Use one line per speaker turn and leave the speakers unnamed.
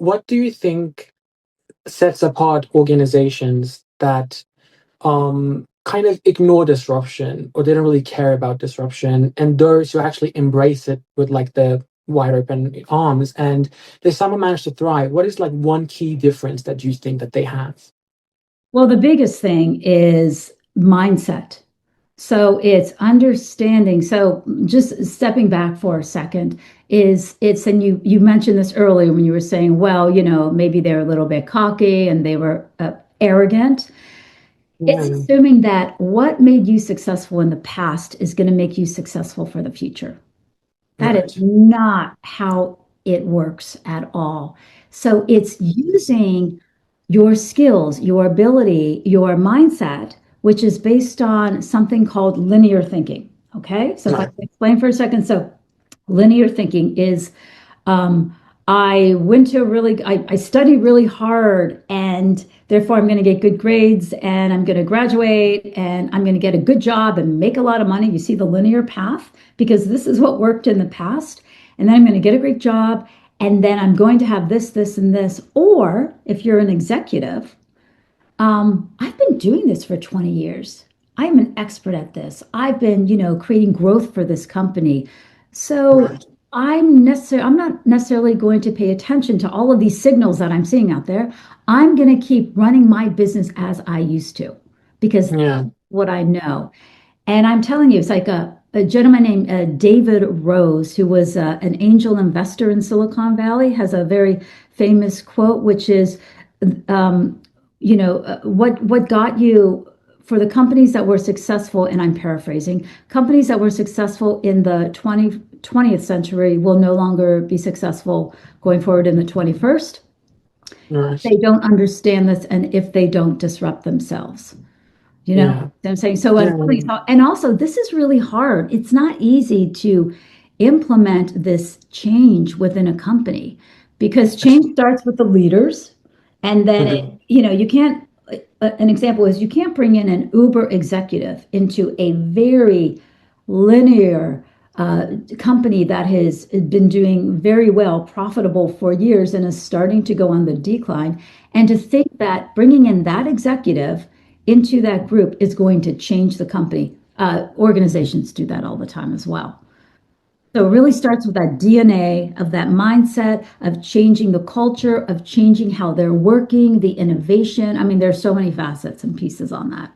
what do you think sets apart organizations that kind of ignore disruption or they don't really care about disruption, and those who actually embrace it with like the wide open arms and they somehow manage to thrive? What is like one key difference that you think that they have?
Well, the biggest thing is mindset. So it's understanding. So just stepping back for a second is it's, and you mentioned this earlier when you were saying, well, maybe they're a little bit cocky and they were arrogant. It's
Yeah,
assuming that what made you successful in the past is going to make you successful for the future. That is
right.
not how it works at all. So it's using your skills, your ability, your mindset, which is based on something called linear thinking. Okay. So if I
Right.
can explain for a second. So linear thinking is um, I went to I studied really hard and therefore I'm going to get good grades and I'm going to graduate and I'm going to get a good job and make a lot of money. You see the linear path because this is what worked in the past. And then I'm going to get a great job and then I'm going to have this, this, and this. Or if you're an executive, I've been doing this for 20 years. I'm an expert at this. I've been, creating growth for this company. So
Right.
I'm not necessarily going to pay attention to all of these signals that I'm seeing out there. I'm going to keep running my business as I used to because that's
Yeah.
what I know. And I'm telling you, it's like a gentleman named David Rose, who was an angel investor in Silicon Valley, has a very famous quote, which is, um, what got you for the companies that were successful, and I'm paraphrasing, companies that were successful in the 20th century will no longer be successful going forward in the 21st.
Right.
They don't understand this, and if they don't disrupt themselves. You know
Yeah.
what I'm saying? So,
Yeah.
and also, this is really hard. It's not easy to implement this change within a company because change starts with the leaders. And then
Mhm.
you can't, an example is you can't bring in an Uber executive into a very linear company that has been doing very well, profitable for years, and is starting to go on the decline. And to think that bringing in that executive into that group is going to change the company. Organizations do that all the time as well. So it really starts with that DNA of that mindset of changing the culture, of changing how they're working, the innovation. I mean, there's so many facets and pieces on that.